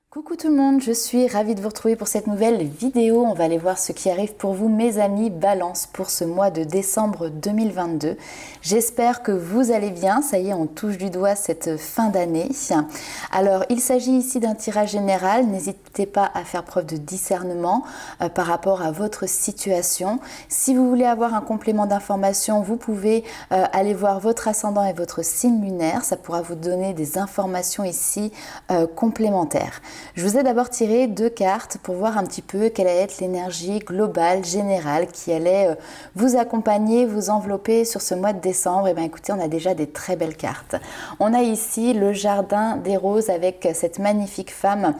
Coucou tout le monde, je suis ravie de vous retrouver pour cette nouvelle vidéo. On va aller voir ce qui arrive pour vous, mes amis Balance, pour ce mois de décembre 2022. J'espère que vous allez bien. Ça y est, on touche du doigt cette fin d'année. Alors, il s'agit ici d'un tirage général. N'hésitez pas à faire preuve de discernement par rapport à votre situation. Si vous voulez avoir un complément d'information, vous pouvez aller voir votre ascendant et votre signe lunaire. Ça pourra vous donner des informations ici complémentaires. Je vous ai d'abord tiré deux cartes pour voir un petit peu quelle allait être l'énergie globale, générale, qui allait vous accompagner, vous envelopper sur ce mois de décembre. Et bien écoutez, on a déjà des très belles cartes. On a ici le jardin des roses avec cette magnifique femme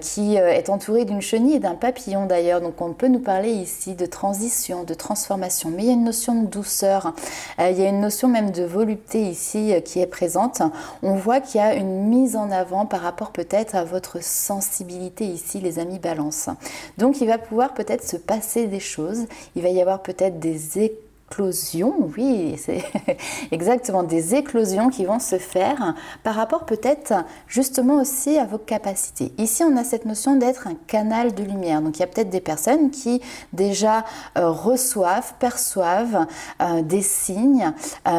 qui est entourée d'une chenille et d'un papillon d'ailleurs. Donc on peut nous parler ici de transition, de transformation. Mais il y a une notion de douceur, il y a une notion même de volupté ici qui est présente. On voit qu'il y a une mise en avant par rapport peut-être à votre sensibilité ici, les amis Balance. Donc il va pouvoir peut-être se passer des choses, il va y avoir peut-être des éclosions, oui, c'est exactement des éclosions qui vont se faire par rapport peut-être justement aussi à vos capacités. Ici, on a cette notion d'être un canal de lumière. Donc, il y a peut-être des personnes qui déjà reçoivent, perçoivent des signes,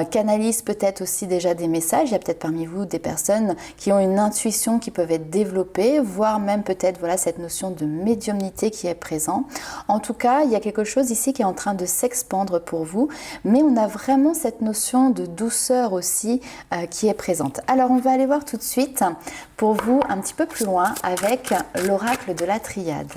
canalisent peut-être aussi déjà des messages. Il y a peut-être parmi vous des personnes qui ont une intuition qui peuvent être développées, voire même peut-être voilà cette notion de médiumnité qui est présente. En tout cas, il y a quelque chose ici qui est en train de s'expandre pour vous. Mais on a vraiment cette notion de douceur aussi qui est présente. Alors on va aller voir tout de suite pour vous un petit peu plus loin avec l'oracle de la triade.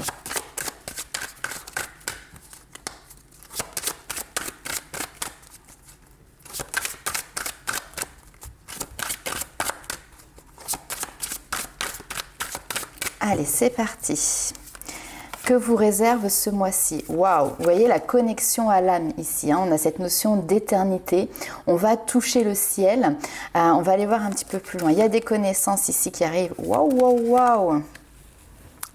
Allez, c'est parti. Que vous réserve ce mois-ci? Waouh, vous voyez la connexion à l'âme ici, hein, on a cette notion d'éternité, on va toucher le ciel, on va aller voir un petit peu plus loin. Il y a des connaissances ici qui arrivent, waouh, waouh, waouh,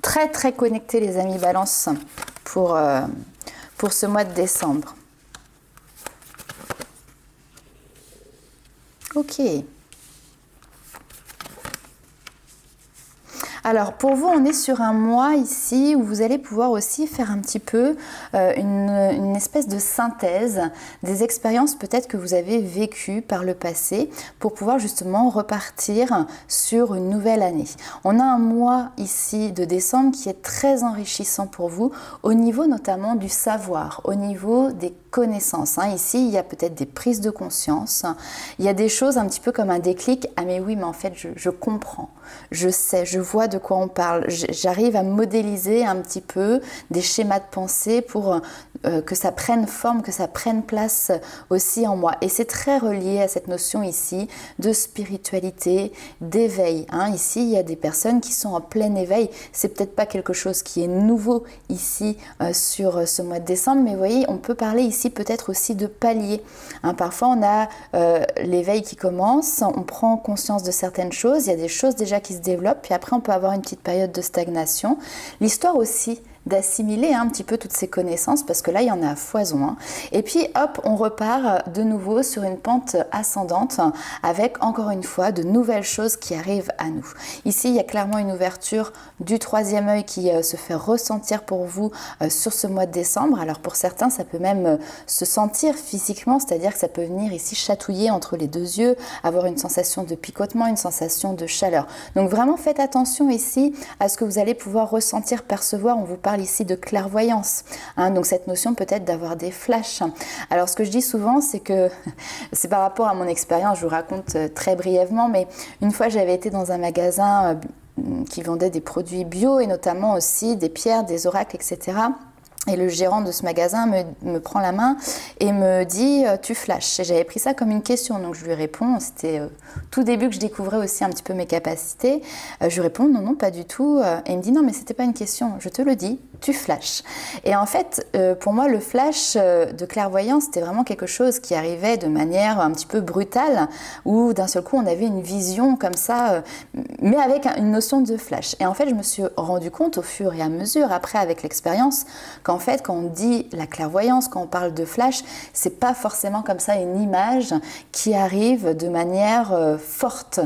très très connectés les amis Balance pour ce mois de décembre. Ok. Alors pour vous, on est sur un mois ici où vous allez pouvoir aussi faire un petit peu une espèce de synthèse des expériences peut-être que vous avez vécues par le passé pour pouvoir justement repartir sur une nouvelle année. On a un mois ici de décembre qui est très enrichissant pour vous au niveau notamment du savoir, au niveau des connaissances. Ici, il y a peut-être des prises de conscience, il y a des choses un petit peu comme un déclic. Ah mais oui, mais en fait, je comprends, je sais, je vois de quoi on parle. J'arrive à modéliser un petit peu des schémas de pensée pour que ça prenne forme, que ça prenne place aussi en moi. Et c'est très relié à cette notion ici de spiritualité, d'éveil. Ici, il y a des personnes qui sont en plein éveil. C'est peut-être pas quelque chose qui est nouveau ici sur ce mois de décembre, mais vous voyez, on peut parler ici peut-être aussi de paliers. Parfois, on a l'éveil qui commence, on prend conscience de certaines choses, il y a des choses déjà qui se développent, puis après, on peut avoir une petite période de stagnation. L'histoire aussi d'assimiler un petit peu toutes ces connaissances parce que là il y en a à foison. Et puis hop, on repart de nouveau sur une pente ascendante avec encore une fois de nouvelles choses qui arrivent à nous. Ici il y a clairement une ouverture du troisième œil qui se fait ressentir pour vous sur ce mois de décembre. Alors pour certains ça peut même se sentir physiquement, c'est-à-dire que ça peut venir ici chatouiller entre les deux yeux, avoir une sensation de picotement, une sensation de chaleur. Donc vraiment faites attention ici à ce que vous allez pouvoir ressentir, percevoir. On vous parle ici de clairvoyance, donc cette notion peut-être d'avoir des flashs. Alors ce que je dis souvent, c'est que c'est par rapport à mon expérience, je vous raconte très brièvement, mais une fois j'avais été dans un magasin qui vendait des produits bio et notamment aussi des pierres, des oracles, etc. Et le gérant de ce magasin me prend la main et me dit « tu flashes ». J'avais pris ça comme une question, donc je lui réponds, c'était tout début que je découvrais aussi un petit peu mes capacités. Je lui réponds « non, non, pas du tout ». Et il me dit « non, mais c'était pas une question, je te le dis, tu flashes. Et en fait, pour moi, le flash de clairvoyance, c'était vraiment quelque chose qui arrivait de manière un petit peu brutale, où d'un seul coup, on avait une vision comme ça, mais avec une notion de flash. Et en fait, je me suis rendu compte au fur et à mesure, après avec l'expérience, qu'en fait, quand on dit la clairvoyance, quand on parle de flash, c'est pas forcément comme ça une image qui arrive de manière forte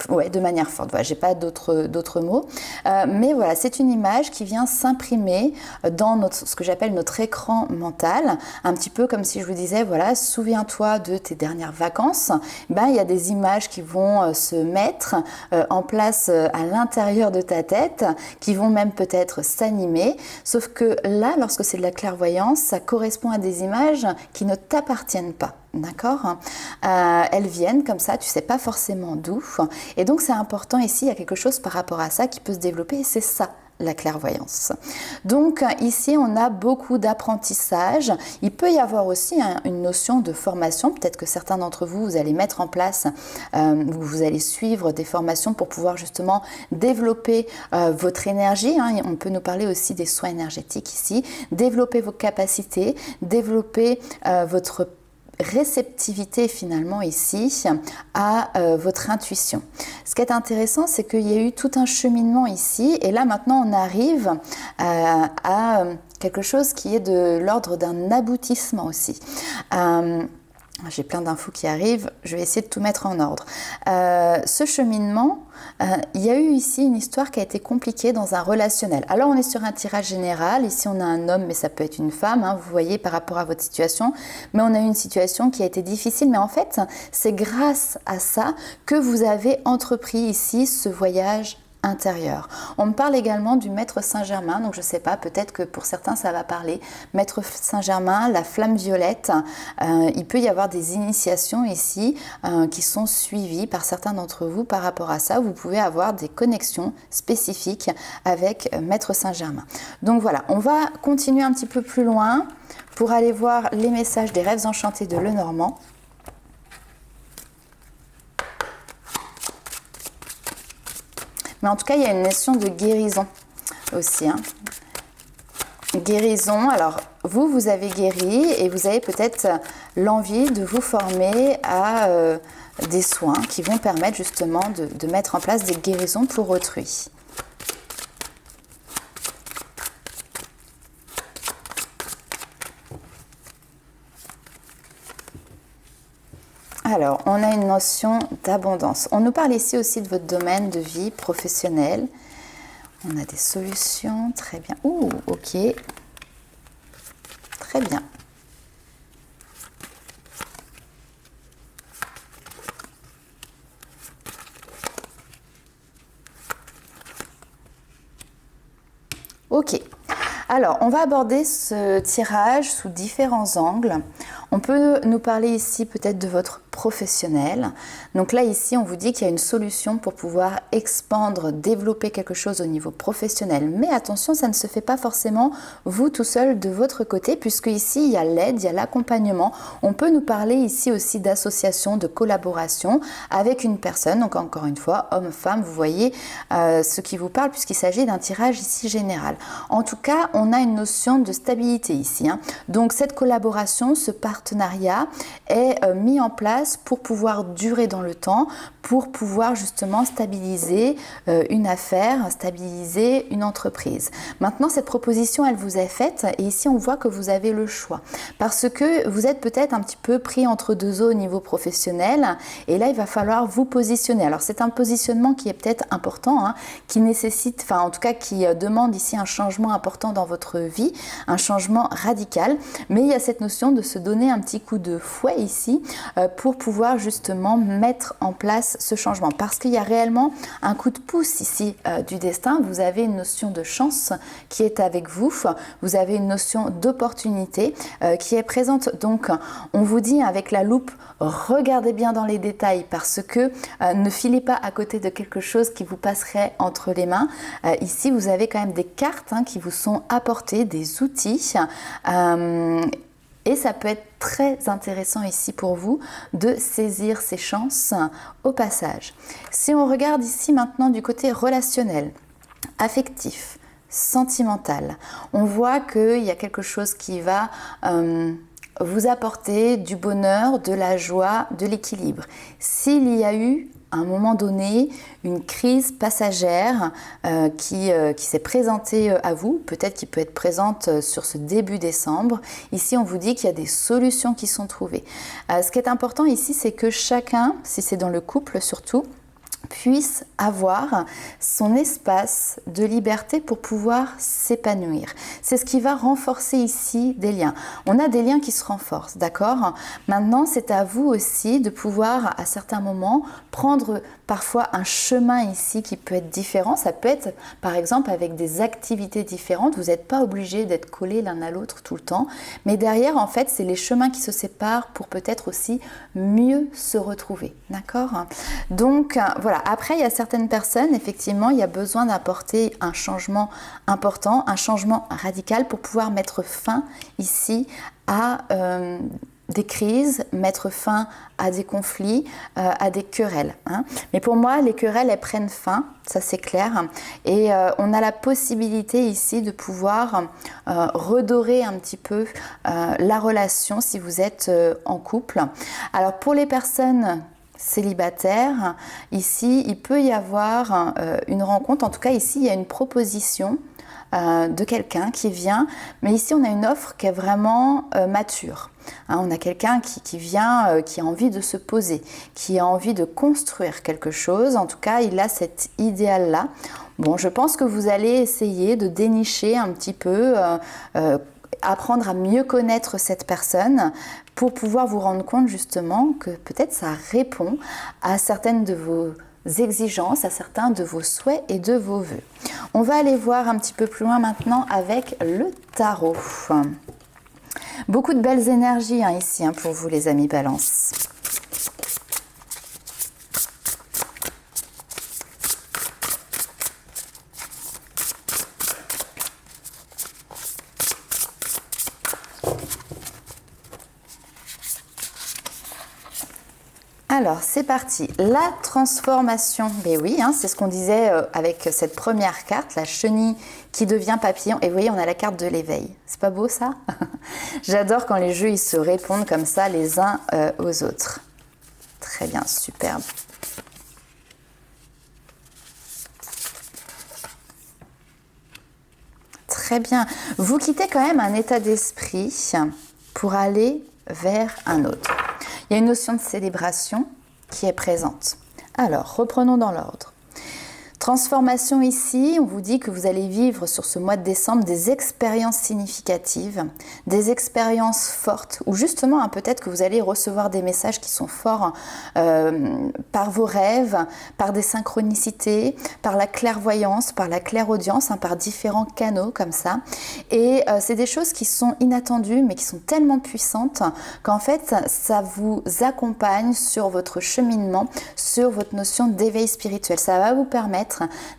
ouais, de manière forte. Voilà, j'ai pas d'autres mots, mais voilà, c'est une image qui vient s'imprimer dans ce que j'appelle notre écran mental, un petit peu comme si je vous disais, voilà, souviens-toi de tes dernières vacances. Ben, il y a des images qui vont se mettre en place à l'intérieur de ta tête, qui vont même peut-être s'animer, sauf que là, lorsque c'est de la clairvoyance, ça correspond à des images qui ne t'appartiennent pas. D'accord, elles viennent comme ça, tu sais pas forcément d'où, et donc c'est important ici, il y a quelque chose par rapport à ça qui peut se développer, et c'est ça la clairvoyance. Donc ici on a beaucoup d'apprentissage, il peut y avoir aussi une notion de formation, peut-être que certains d'entre vous, vous allez mettre en place, vous allez suivre des formations pour pouvoir justement développer votre énergie, on peut nous parler aussi des soins énergétiques ici, développer vos capacités, développer votre réceptivité finalement ici à votre intuition. Ce qui est intéressant, c'est qu'il y a eu tout un cheminement ici, et là maintenant on arrive à quelque chose qui est de l'ordre d'un aboutissement aussi. J'ai plein d'infos qui arrivent, je vais essayer de tout mettre en ordre. Ce cheminement, il y a eu ici une histoire qui a été compliquée dans un relationnel. Alors on est sur un tirage général, ici on a un homme mais ça peut être une femme, vous voyez par rapport à votre situation, mais on a eu une situation qui a été difficile, mais en fait c'est grâce à ça que vous avez entrepris ici ce voyage intérieur. On me parle également du Maître Saint-Germain, donc je ne sais pas, peut-être que pour certains ça va parler. Maître Saint-Germain, la flamme violette, il peut y avoir des initiations ici qui sont suivies par certains d'entre vous par rapport à ça. Vous pouvez avoir des connexions spécifiques avec Maître Saint-Germain. Donc voilà, on va continuer un petit peu plus loin pour aller voir les messages des rêves enchantés de Lenormand. Mais en tout cas, il y a une notion de guérison aussi. Guérison, alors vous avez guéri et vous avez peut-être l'envie de vous former à des soins qui vont permettre justement de mettre en place des guérisons pour autrui. Alors, on a une notion d'abondance. On nous parle ici aussi de votre domaine de vie professionnelle. On a des solutions, très bien. Ouh, ok. Très bien. Ok. Alors, on va aborder ce tirage sous différents angles. On peut nous parler ici peut-être de votre professionnel. Donc là, ici, on vous dit qu'il y a une solution pour pouvoir expandre, développer quelque chose au niveau professionnel. Mais attention, ça ne se fait pas forcément vous tout seul de votre côté, puisque ici, il y a l'aide, il y a l'accompagnement. On peut nous parler ici aussi d'association, de collaboration avec une personne. Donc encore une fois, homme, femme, vous voyez ce qui vous parle, puisqu'il s'agit d'un tirage ici général. En tout cas, on a une notion de stabilité ici. Donc cette collaboration, ce partenariat est mis en place pour pouvoir durer dans le temps, pour pouvoir justement stabiliser une affaire, stabiliser une entreprise. Maintenant, cette proposition, elle vous est faite et ici, on voit que vous avez le choix parce que vous êtes peut-être un petit peu pris entre deux eaux au niveau professionnel et là, il va falloir vous positionner. Alors, c'est un positionnement qui est peut-être important, qui nécessite, enfin en tout cas qui demande ici un changement important dans votre vie, un changement radical, mais il y a cette notion de se donner un petit coup de fouet ici pour pouvoir justement mettre en place ce changement parce qu'il y a réellement un coup de pouce ici du destin. Vous avez une notion de chance qui est avec vous, vous avez une notion d'opportunité qui est présente. Donc on vous dit avec la loupe, regardez bien dans les détails parce que ne filez pas à côté de quelque chose qui vous passerait entre les mains. Ici vous avez quand même des cartes qui vous sont apportées, des outils et ça peut être très intéressant ici pour vous de saisir ces chances au passage. Si on regarde ici maintenant du côté relationnel, affectif, sentimentale. On voit qu'il y a quelque chose qui va vous apporter du bonheur, de la joie, de l'équilibre. S'il y a eu à un moment donné une crise passagère qui s'est présentée à vous, peut-être qui peut être présente sur ce début décembre, ici on vous dit qu'il y a des solutions qui sont trouvées. Ce qui est important ici, c'est que chacun, si c'est dans le couple surtout, puisse avoir son espace de liberté pour pouvoir s'épanouir. C'est ce qui va renforcer ici des liens. On a des liens qui se renforcent, d'accord? Maintenant, c'est à vous aussi de pouvoir, à certains moments, prendre parfois un chemin ici qui peut être différent. Ça peut être, par exemple, avec des activités différentes. Vous n'êtes pas obligé d'être collés l'un à l'autre tout le temps. Mais derrière, en fait, c'est les chemins qui se séparent pour peut-être aussi mieux se retrouver, d'accord? Donc, voilà. Après, il y a certaines personnes, effectivement, il y a besoin d'apporter un changement important, un changement radical pour pouvoir mettre fin ici à des crises, mettre fin à des conflits, à des querelles. Mais pour moi, les querelles, elles prennent fin, ça c'est clair. Et on a la possibilité ici de pouvoir redorer un petit peu la relation si vous êtes en couple. Alors pour les personnes célibataire, ici il peut y avoir une rencontre, en tout cas ici il y a une proposition de quelqu'un qui vient, mais ici on a une offre qui est vraiment mature. On a quelqu'un qui vient, qui a envie de se poser, qui a envie de construire quelque chose, en tout cas il a cet idéal-là. Bon, je pense que vous allez essayer de dénicher un petit peu, apprendre à mieux connaître cette personne pour pouvoir vous rendre compte justement que peut-être ça répond à certaines de vos exigences, à certains de vos souhaits et de vos vœux. On va aller voir un petit peu plus loin maintenant avec le tarot. Beaucoup de belles énergies ici pour vous les amis Balance. Alors, c'est parti. La transformation. Ben oui, c'est ce qu'on disait avec cette première carte, la chenille qui devient papillon. Et vous voyez, on a la carte de l'éveil. C'est pas beau ça? J'adore quand les jeux ils se répondent comme ça les uns aux autres. Très bien, superbe. Très bien. Vous quittez quand même un état d'esprit pour aller vers un autre. Il y a une notion de célébration qui est présente. Alors, reprenons dans l'ordre. Transformation ici, on vous dit que vous allez vivre sur ce mois de décembre des expériences significatives, des expériences fortes, ou justement peut-être que vous allez recevoir des messages qui sont forts par vos rêves, par des synchronicités, par la clairvoyance, par la clairaudience, par différents canaux comme ça. Et c'est des choses qui sont inattendues mais qui sont tellement puissantes qu'en fait ça vous accompagne sur votre cheminement, sur votre notion d'éveil spirituel. Ça va vous permettre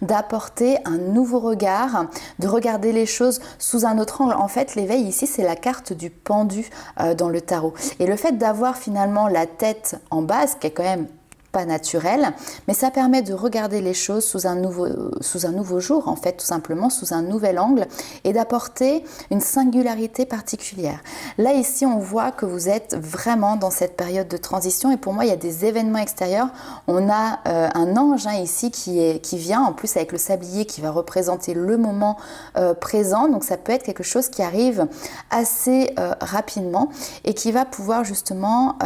d'apporter un nouveau regard, de regarder les choses sous un autre angle. En fait, l'éveil ici, c'est la carte du pendu dans le tarot. Et le fait d'avoir finalement la tête en bas, ce qui est quand même pas naturel, mais ça permet de regarder les choses sous un nouveau jour, en fait, tout simplement, sous un nouvel angle, et d'apporter une singularité particulière. Là, ici, on voit que vous êtes vraiment dans cette période de transition, et pour moi, il y a des événements extérieurs. On a un ange ici qui vient, en plus avec le sablier qui va représenter le moment présent, donc ça peut être quelque chose qui arrive assez rapidement, et qui va pouvoir justement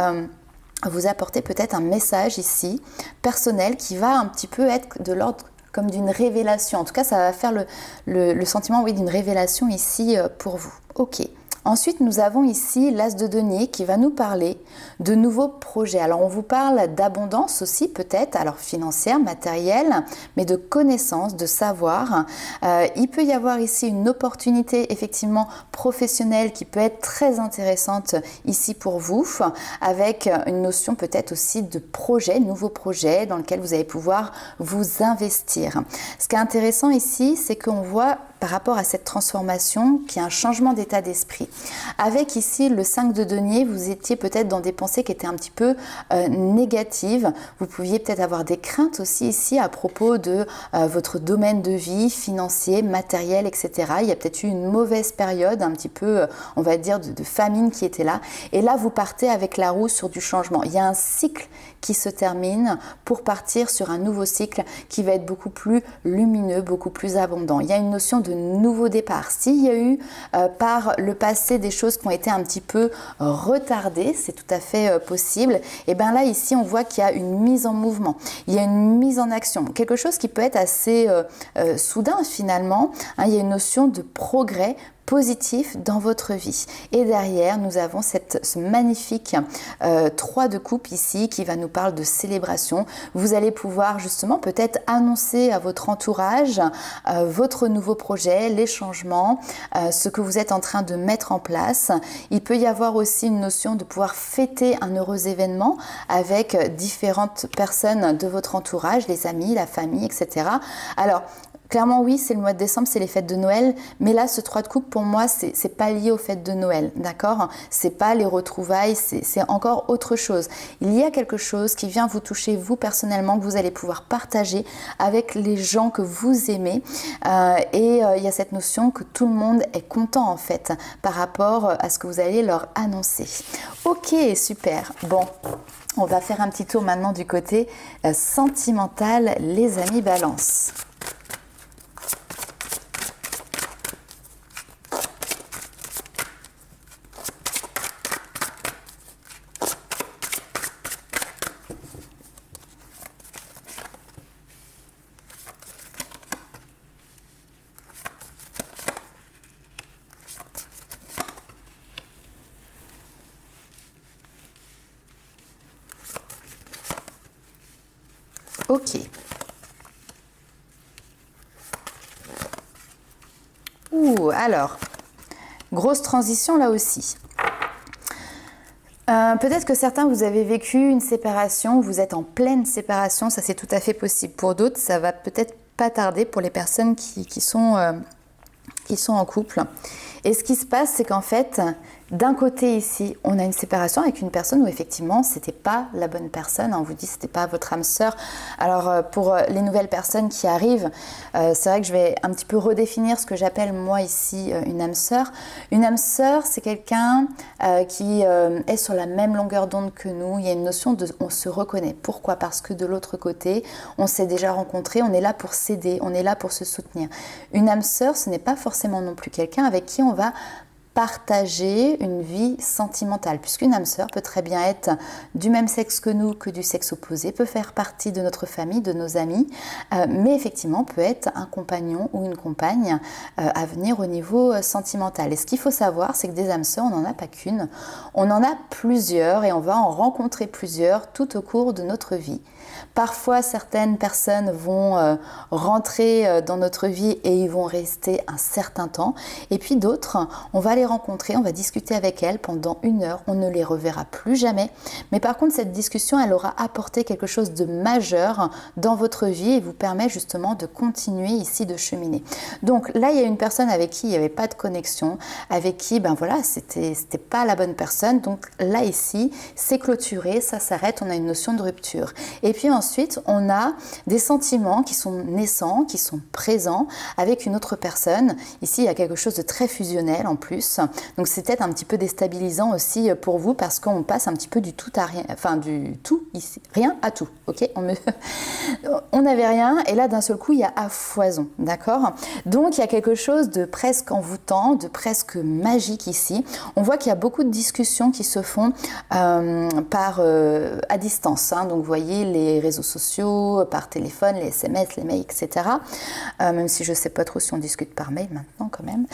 vous apporter peut-être un message ici, personnel, qui va un petit peu être de l'ordre comme d'une révélation. En tout cas, ça va faire le sentiment, oui, d'une révélation ici pour vous. Ok. Ensuite, nous avons ici l'As de denier qui va nous parler de nouveaux projets. Alors, on vous parle d'abondance aussi peut-être, alors financière, matérielle, mais de connaissances, de savoir. Il peut y avoir ici une opportunité effectivement professionnelle qui peut être très intéressante ici pour vous, avec une notion peut-être aussi de projet, nouveau projet dans lequel vous allez pouvoir vous investir. Ce qui est intéressant ici, c'est qu'on voit par rapport à cette transformation qui est un changement d'état d'esprit. Avec ici le 5 de denier, vous étiez peut-être dans des pensées qui étaient un petit peu négatives. Vous pouviez peut-être avoir des craintes aussi ici à propos de votre domaine de vie, financier, matériel, etc. Il y a peut-être eu une mauvaise période, un petit peu, on va dire, de famine qui était là. Et là, vous partez avec la roue sur du changement. Il y a un cycle qui se termine pour partir sur un nouveau cycle qui va être beaucoup plus lumineux, beaucoup plus abondant. Il y a une notion de nouveau départ. S'il y a eu par le passé des choses qui ont été un petit peu retardées, c'est tout à fait possible, et bien là ici on voit qu'il y a une mise en mouvement, il y a une mise en action, quelque chose qui peut être assez soudain finalement, hein, il y a une notion de progrès positif dans votre vie. Et derrière, nous avons ce magnifique 3 de coupe ici qui va nous parler de célébration. Vous allez pouvoir justement peut-être annoncer à votre entourage votre nouveau projet, les changements, ce que vous êtes en train de mettre en place. Il peut y avoir aussi une notion de pouvoir fêter un heureux événement avec différentes personnes de votre entourage, les amis, la famille, etc. Alors, clairement, oui, c'est le mois de décembre, c'est les fêtes de Noël, mais là, ce 3 de coupe, pour moi, c'est pas lié aux fêtes de Noël, d'accord? C'est pas les retrouvailles, c'est encore autre chose. Il y a quelque chose qui vient vous toucher, vous, personnellement, que vous allez pouvoir partager avec les gens que vous aimez. Il y a cette notion que tout le monde est content, en fait, par rapport à ce que vous allez leur annoncer. Ok, super. Bon. On va faire un petit tour maintenant du côté sentimental, les amis Balance. Ok. Alors, grosse transition là aussi. Peut-être que certains, vous avez vécu une séparation, vous êtes en pleine séparation, ça c'est tout à fait possible. Pour d'autres, ça va peut-être pas tarder pour les personnes qui sont en couple. Et ce qui se passe, c'est qu'en fait, d'un côté ici, on a une séparation avec une personne où effectivement, c'était pas la bonne personne. On vous dit, c'était pas votre âme sœur. Alors, pour les nouvelles personnes qui arrivent, c'est vrai que je vais un petit peu redéfinir ce que j'appelle moi ici une âme sœur. Une âme sœur, c'est quelqu'un qui est sur la même longueur d'onde que nous. Il y a une notion de, on se reconnaît. Pourquoi? Parce que de l'autre côté, on s'est déjà rencontrés, on est là pour s'aider, on est là pour se soutenir. Une âme sœur, ce n'est pas forcément non plus quelqu'un avec qui on va partager une vie sentimentale, puisqu'une âme sœur peut très bien être du même sexe que nous, que du sexe opposé, peut faire partie de notre famille, de nos amis, mais effectivement peut être un compagnon ou une compagne à venir au niveau sentimental. Et ce qu'il faut savoir, c'est que des âmes sœurs, on n'en a pas qu'une, on en a plusieurs et on va en rencontrer plusieurs tout au cours de notre vie. Parfois, certaines personnes vont rentrer dans notre vie et ils vont rester un certain temps. Et puis d'autres, on va les rencontrer, on va discuter avec elles pendant 1 heure. On ne les reverra plus jamais. Mais par contre, cette discussion, elle aura apporté quelque chose de majeur dans votre vie et vous permet justement de continuer ici de cheminer. Donc là, il y a une personne avec qui il n'y avait pas de connexion, avec qui, ben voilà, c'était pas la bonne personne. Donc là, ici, c'est clôturé, ça s'arrête, on a une notion de rupture. Et puis ensuite, on a des sentiments qui sont naissants, qui sont présents avec une autre personne. Ici, il y a quelque chose de très fusionnel en plus. Donc, c'est peut-être un petit peu déstabilisant aussi pour vous parce qu'on passe un petit peu du tout à rien, enfin du tout ici, rien à tout. Ok, on n'avait rien et là, d'un seul coup, il y a à foison, d'accord? Donc, il y a quelque chose de presque envoûtant, de presque magique ici. On voit qu'il y a beaucoup de discussions qui se font à distance. Hein. Donc, vous voyez les réseaux sociaux, par téléphone, les SMS, les mails, etc. Même si je ne sais pas trop si on discute par mail maintenant quand même.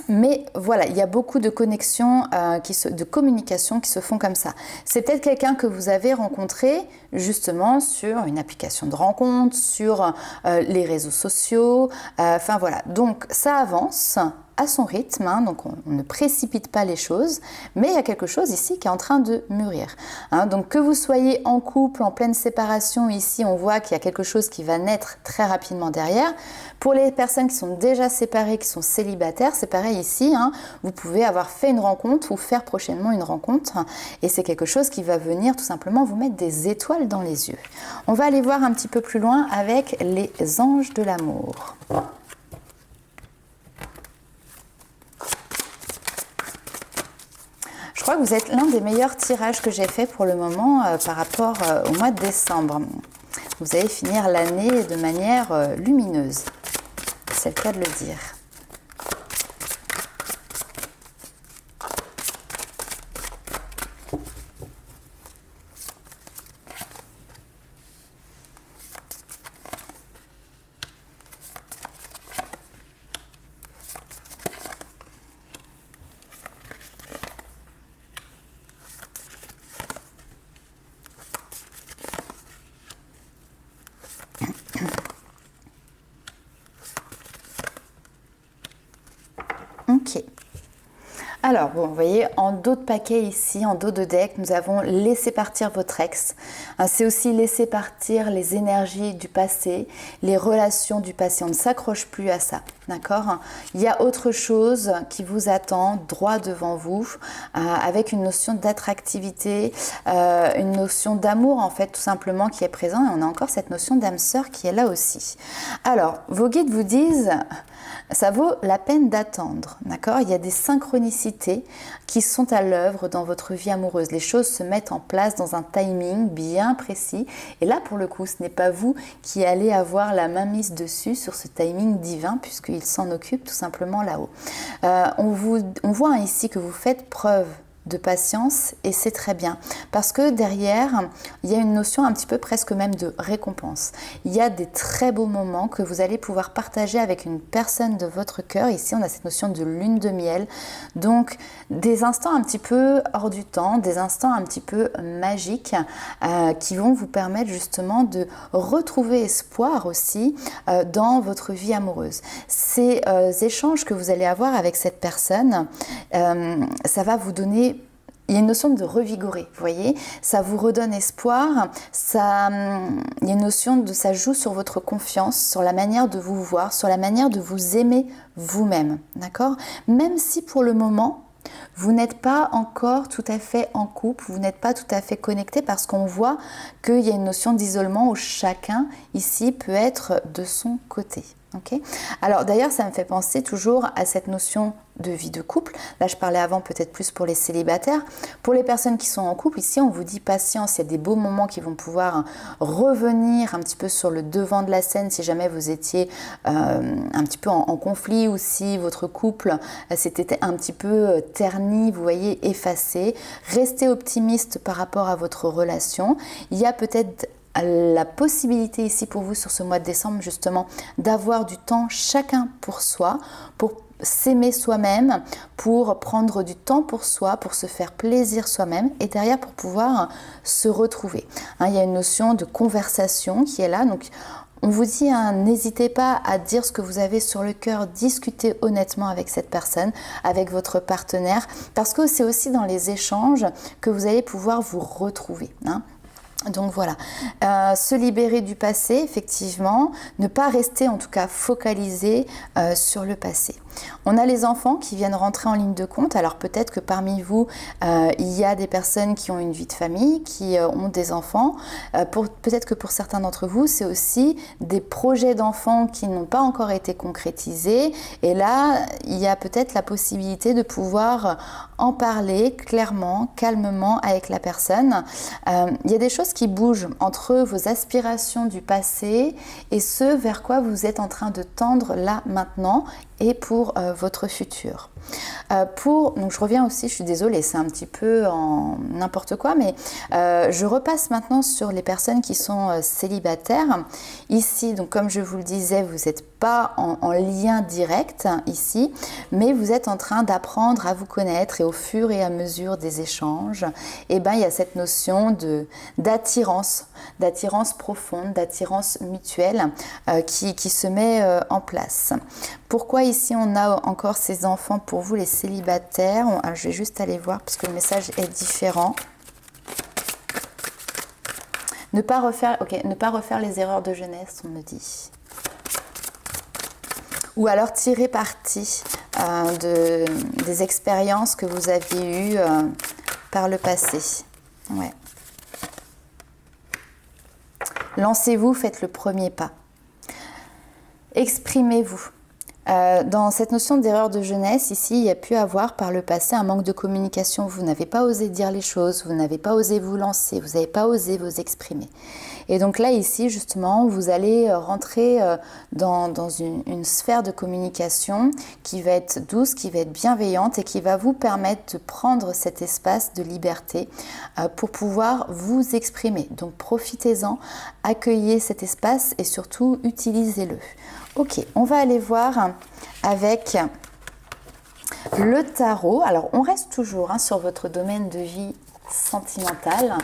Mais voilà, il y a beaucoup de connexions, de communication qui se font comme ça. C'est peut-être quelqu'un que vous avez rencontré justement sur une application de rencontre, sur les réseaux sociaux. Enfin voilà, donc ça avance. à son rythme, hein, donc on ne précipite pas les choses, mais il y a quelque chose ici qui est en train de mûrir. Hein, donc que vous soyez en couple, en pleine séparation, ici on voit qu'il y a quelque chose qui va naître très rapidement derrière. Pour les personnes qui sont déjà séparées, qui sont célibataires, c'est pareil ici, hein, vous pouvez avoir fait une rencontre ou faire prochainement une rencontre, et c'est quelque chose qui va venir tout simplement vous mettre des étoiles dans les yeux. On va aller voir un petit peu plus loin avec les anges de l'amour. Je crois que vous êtes l'un des meilleurs tirages que j'ai fait pour le moment par rapport au mois de décembre. Vous allez finir l'année de manière lumineuse. C'est le cas de le dire. Ok. Alors, bon, vous voyez, en dos de paquet ici, en dos de deck, nous avons laissé partir votre ex. C'est aussi laisser partir les énergies du passé, les relations du passé. On ne s'accroche plus à ça, d'accord? Il y a autre chose qui vous attend droit devant vous, avec une notion d'attractivité, une notion d'amour, en fait, tout simplement, qui est présent. Et on a encore cette notion d'âme sœur qui est là aussi. Alors, vos guides vous disent... Ça vaut la peine d'attendre, d'accord? Il y a des synchronicités qui sont à l'œuvre dans votre vie amoureuse. Les choses se mettent en place dans un timing bien précis. Et là, pour le coup, ce n'est pas vous qui allez avoir la main mise dessus sur ce timing divin, puisqu'il s'en occupe tout simplement là-haut. On voit ici que vous faites preuve de patience et c'est très bien parce que derrière il y a une notion un petit peu presque même de récompense. Il y a des très beaux moments que vous allez pouvoir partager avec une personne de votre cœur. Ici on a cette notion de lune de miel, donc des instants un petit peu hors du temps, des instants un petit peu magiques qui vont vous permettre justement de retrouver espoir aussi dans votre vie amoureuse. Ces échanges que vous allez avoir avec cette personne, ça va vous donner... Il y a une notion de revigorer, vous voyez, ça vous redonne espoir, il y a une notion de ça joue sur votre confiance, sur la manière de vous voir, sur la manière de vous aimer vous-même, d'accord? Même si pour le moment, vous n'êtes pas encore tout à fait en couple, vous n'êtes pas tout à fait connecté parce qu'on voit qu'il y a une notion d'isolement où chacun ici peut être de son côté. Okay. Alors d'ailleurs ça me fait penser toujours à cette notion de vie de couple. Là je parlais avant peut-être plus pour les célibataires. Pour les personnes qui sont en couple, ici on vous dit patience, il y a des beaux moments qui vont pouvoir revenir un petit peu sur le devant de la scène si jamais vous étiez un petit peu en conflit ou si votre couple s'était un petit peu terni, vous voyez, effacé. Restez optimiste par rapport à votre relation. Il y a peut-être la possibilité ici pour vous sur ce mois de décembre justement d'avoir du temps chacun pour soi, pour s'aimer soi-même, pour prendre du temps pour soi, pour se faire plaisir soi-même et derrière pour pouvoir se retrouver. Hein, il y a une notion de conversation qui est là, donc on vous dit, hein, n'hésitez pas à dire ce que vous avez sur le cœur, discutez honnêtement avec cette personne, avec votre partenaire, parce que c'est aussi dans les échanges que vous allez pouvoir vous retrouver. Hein. Donc voilà, se libérer du passé, effectivement, ne pas rester en tout cas focalisé sur le passé. On a les enfants qui viennent rentrer en ligne de compte, alors peut-être que parmi vous, il y a des personnes qui ont une vie de famille, qui ont des enfants, peut-être que pour certains d'entre vous, c'est aussi des projets d'enfants qui n'ont pas encore été concrétisés, et là, il y a peut-être la possibilité de pouvoir en parler clairement, calmement avec la personne. Il y a des choses qui bougent entre vos aspirations du passé et ce vers quoi vous êtes en train de tendre là maintenant et pour votre futur. Donc je reviens aussi, je suis désolée, c'est un petit peu en n'importe quoi, mais je repasse maintenant sur les personnes qui sont célibataires. Ici, donc comme je vous le disais, vous n'êtes pas en lien direct ici, mais vous êtes en train d'apprendre à vous connaître et au fur et à mesure des échanges, et ben, il y a cette notion d'attirance d'attirance profonde, d'attirance mutuelle qui se met en place. Pourquoi ici on a encore ces enfants pour vous les célibataires? Je vais juste aller voir parce que le message est différent. Ne pas refaire les erreurs de jeunesse, on me dit. Ou alors tirer parti des expériences que vous aviez eues par le passé. Ouais. Lancez-vous, faites le premier pas. Exprimez-vous. Dans cette notion d'erreur de jeunesse, ici, il y a pu avoir par le passé un manque de communication. Vous n'avez pas osé dire les choses, vous n'avez pas osé vous lancer, vous n'avez pas osé vous exprimer. Et donc là, ici, justement, vous allez rentrer dans une sphère de communication qui va être douce, qui va être bienveillante et qui va vous permettre de prendre cet espace de liberté pour pouvoir vous exprimer. Donc profitez-en, accueillez cet espace et surtout utilisez-le. Ok, on va aller voir avec le tarot. Alors, on reste toujours sur votre domaine de vie sentimental.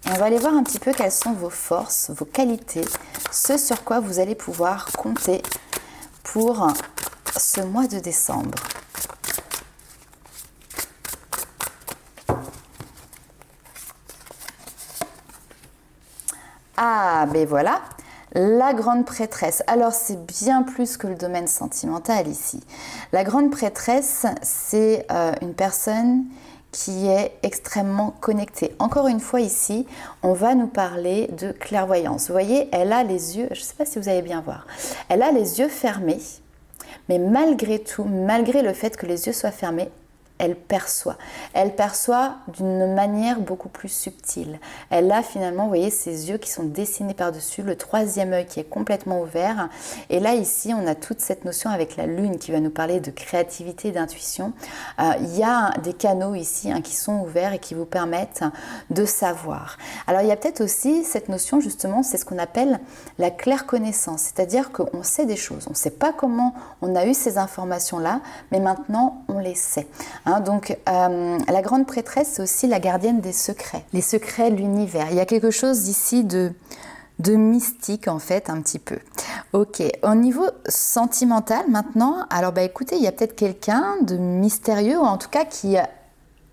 Et on va aller voir un petit peu quelles sont vos forces, vos qualités, ce sur quoi vous allez pouvoir compter pour ce mois de décembre. Ah, ben voilà. La grande prêtresse. Alors, c'est bien plus que le domaine sentimental ici. La grande prêtresse, c'est une personne qui est extrêmement connectée. Encore une fois ici, on va nous parler de clairvoyance. Vous voyez, elle a les yeux, je ne sais pas si vous allez bien voir, elle a les yeux fermés, mais malgré tout, malgré le fait que les yeux soient fermés, elle perçoit. Elle perçoit d'une manière beaucoup plus subtile. Elle a finalement, vous voyez, ses yeux qui sont dessinés par-dessus, le troisième œil qui est complètement ouvert. Et là, ici, on a toute cette notion avec la lune qui va nous parler de créativité, d'intuition. Il y a des canaux ici qui sont ouverts et qui vous permettent de savoir. Alors, il y a peut-être aussi cette notion, justement, c'est ce qu'on appelle la claire connaissance. C'est-à-dire qu'on sait des choses. On ne sait pas comment on a eu ces informations-là, mais maintenant, on les sait. Donc, la grande prêtresse, c'est aussi la gardienne des secrets, les secrets de l'univers. Il y a quelque chose ici de mystique, en fait, un petit peu. Ok, au niveau sentimental, maintenant, alors, écoutez, il y a peut-être quelqu'un de mystérieux, ou en tout cas qui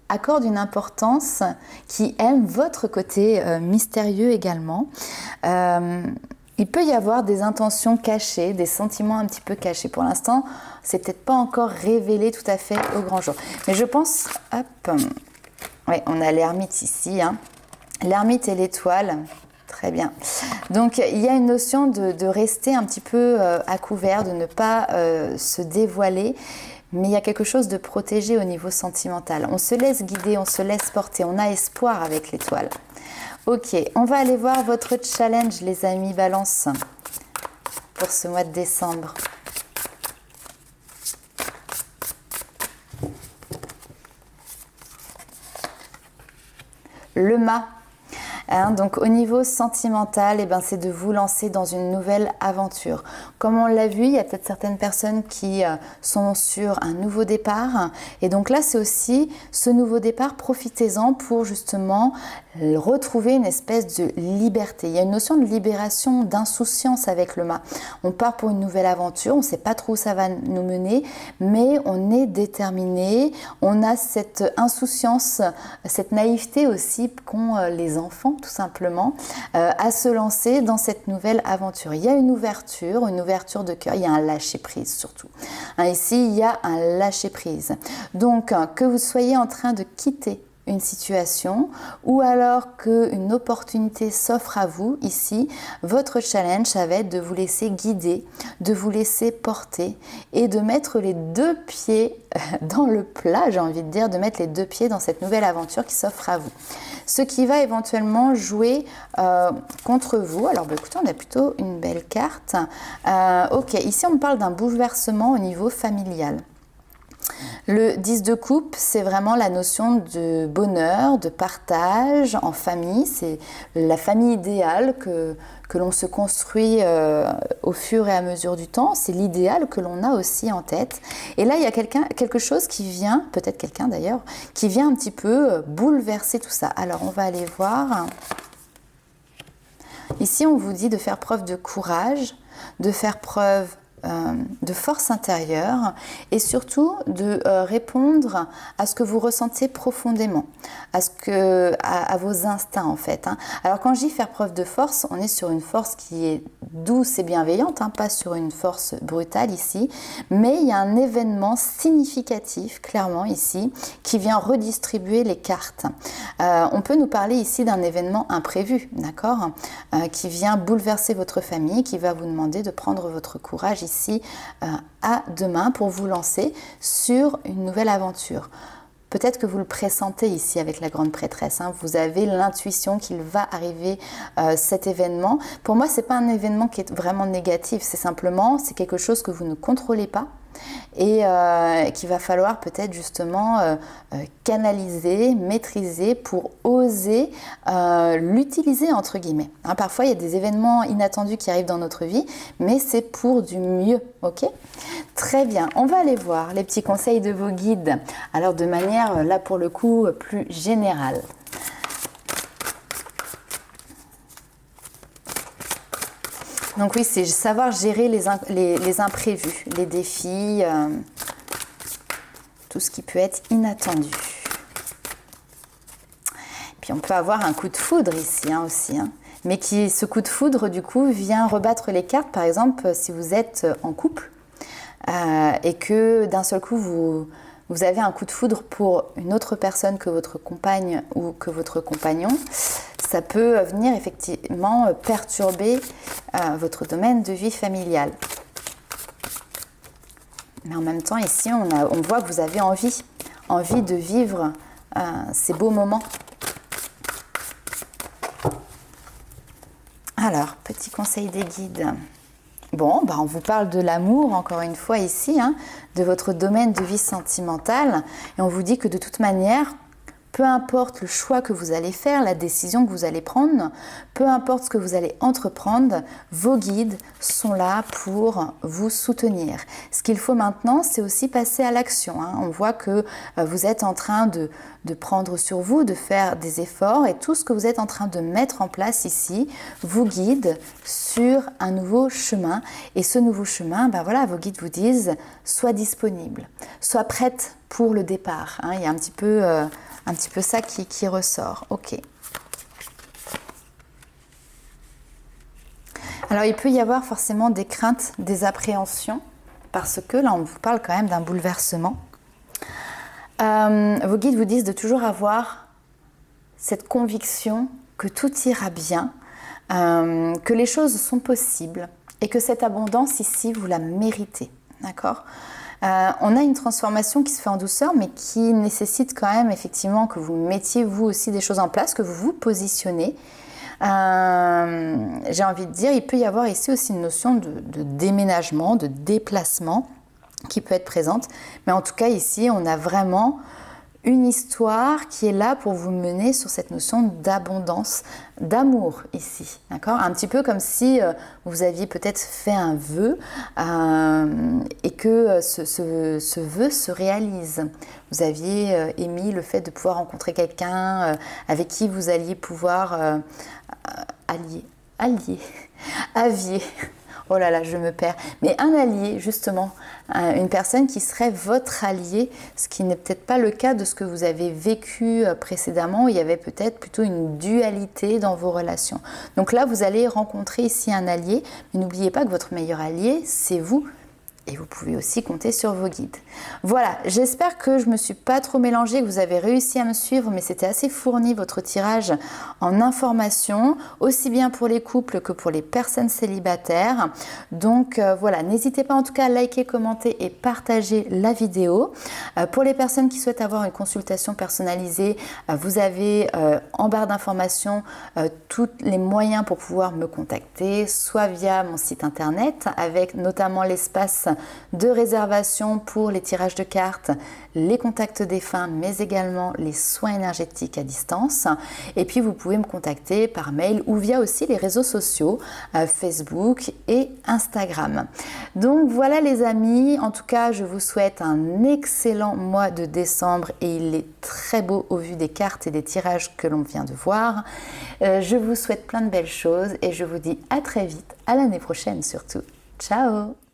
accorde une importance, qui aime votre côté mystérieux également. Il peut y avoir des intentions cachées, des sentiments un petit peu cachés. Pour l'instant, c'est peut-être pas encore révélé tout à fait au grand jour. Mais je pense, ouais, on a l'ermite ici, l'ermite et l'étoile. Très bien. Donc, il y a une notion de rester un petit peu à couvert, de ne pas se dévoiler. Mais il y a quelque chose de protégé au niveau sentimental. On se laisse guider, on se laisse porter. On a espoir avec l'étoile. Ok, on va aller voir votre challenge, les amis Balance, pour ce mois de décembre. Le mât. Donc au niveau sentimental, c'est de vous lancer dans une nouvelle aventure. Comme on l'a vu, il y a peut-être certaines personnes qui sont sur un nouveau départ. Et donc là, c'est aussi ce nouveau départ, profitez-en pour justement retrouver une espèce de liberté. Il y a une notion de libération, d'insouciance avec le mât. On part pour une nouvelle aventure, on ne sait pas trop où ça va nous mener, mais on est déterminé, on a cette insouciance, cette naïveté aussi qu'ont les enfants, tout simplement, à se lancer dans cette nouvelle aventure. Il y a une ouverture de cœur, il y a un lâcher-prise surtout. Ici, il y a un lâcher-prise. Donc, que vous soyez en train de quitter une situation ou alors qu'une opportunité s'offre à vous ici, votre challenge, ça va être de vous laisser guider, de vous laisser porter et de mettre les deux pieds dans le plat, j'ai envie de dire, de mettre les deux pieds dans cette nouvelle aventure qui s'offre à vous. Ce qui va éventuellement jouer contre vous. Alors, écoutez, on a plutôt une belle carte. Ok, ici, on parle d'un bouleversement au niveau familial. Le 10 de coupe, c'est vraiment la notion de bonheur, de partage en famille. C'est la famille idéale que l'on se construit au fur et à mesure du temps. C'est l'idéal que l'on a aussi en tête. Et là, il y a quelque chose qui vient, peut-être quelqu'un d'ailleurs, qui vient un petit peu bouleverser tout ça. Alors, on va aller voir. Ici, on vous dit de faire preuve de courage, de faire preuve de force intérieure et surtout de répondre à ce que vous ressentez profondément, à vos instincts en fait. Alors quand je dis faire preuve de force, on est sur une force qui est douce et bienveillante, pas sur une force brutale ici, mais il y a un événement significatif clairement ici qui vient redistribuer les cartes. On peut nous parler ici d'un événement imprévu, d'accord, qui vient bouleverser votre famille, qui va vous demander de prendre votre courage ici à demain pour vous lancer sur une nouvelle aventure. Peut-être que vous le pressentez ici avec la grande prêtresse, vous avez l'intuition qu'il va arriver cet événement. Pour moi, ce n'est pas un événement qui est vraiment négatif, c'est quelque chose que vous ne contrôlez pas et qu'il va falloir peut-être justement canaliser, maîtriser pour oser l'utiliser entre guillemets. Parfois, il y a des événements inattendus qui arrivent dans notre vie, mais c'est pour du mieux, ok ? Très bien, on va aller voir les petits conseils de vos guides. Alors de manière, là pour le coup, plus générale. Donc oui, c'est savoir gérer les imprévus, les défis, tout ce qui peut être inattendu. Puis on peut avoir un coup de foudre ici aussi, mais ce coup de foudre du coup vient rebattre les cartes. Par exemple, si vous êtes en couple et que d'un seul coup vous avez un coup de foudre pour une autre personne que votre compagne ou que votre compagnon, ça peut venir effectivement perturber votre domaine de vie familiale. Mais en même temps, ici, on voit que vous avez envie de vivre ces beaux moments. Alors, petit conseil des guides. Bon, on vous parle de l'amour, encore une fois ici, de votre domaine de vie sentimentale. Et on vous dit que de toute manière, peu importe le choix que vous allez faire, la décision que vous allez prendre, peu importe ce que vous allez entreprendre, vos guides sont là pour vous soutenir. Ce qu'il faut maintenant, c'est aussi passer à l'action. On voit que vous êtes en train de prendre sur vous, de faire des efforts et tout ce que vous êtes en train de mettre en place ici vous guide sur un nouveau chemin. Et ce nouveau chemin, vos guides vous disent, sois disponible, sois prête pour le départ. Il y a un petit peu ça qui ressort. Ok. Alors, il peut y avoir forcément des craintes, des appréhensions, parce que là, on vous parle quand même d'un bouleversement. Vos guides vous disent de toujours avoir cette conviction que tout ira bien, que les choses sont possibles et que cette abondance ici, vous la méritez. D'accord ? On a une transformation qui se fait en douceur, mais qui nécessite quand même effectivement que vous mettiez vous aussi des choses en place, que vous vous positionnez. J'ai envie de dire, il peut y avoir ici aussi une notion de déménagement, de déplacement qui peut être présente. Mais en tout cas ici, on a vraiment une histoire qui est là pour vous mener sur cette notion d'abondance, d'amour ici, d'accord ? Un petit peu comme si vous aviez peut-être fait un vœu et que ce vœu se réalise. Vous aviez émis le fait de pouvoir rencontrer quelqu'un avec qui vous alliez pouvoir avier. Oh là là, je me perds. Mais un allié, justement, une personne qui serait votre allié, ce qui n'est peut-être pas le cas de ce que vous avez vécu précédemment, où il y avait peut-être plutôt une dualité dans vos relations. Donc là, vous allez rencontrer ici un allié, mais n'oubliez pas que votre meilleur allié, c'est vous. Et vous pouvez aussi compter sur vos guides. Voilà, j'espère que je ne me suis pas trop mélangée, que vous avez réussi à me suivre, mais c'était assez fourni votre tirage en informations, aussi bien pour les couples que pour les personnes célibataires. Donc voilà, n'hésitez pas en tout cas à liker, commenter et partager la vidéo. Pour les personnes qui souhaitent avoir une consultation personnalisée, vous avez en barre d'informations tous les moyens pour pouvoir me contacter, soit via mon site internet, avec notamment l'espace de réservation pour les tirages de cartes, les contacts défunts, mais également les soins énergétiques à distance. Et puis vous pouvez me contacter par mail ou via aussi les réseaux sociaux, Facebook et Instagram. Donc voilà les amis, en tout cas je vous souhaite un excellent mois de décembre et il est très beau au vu des cartes et des tirages que l'on vient de voir. Je vous souhaite plein de belles choses et je vous dis à très vite, à l'année prochaine surtout. Ciao!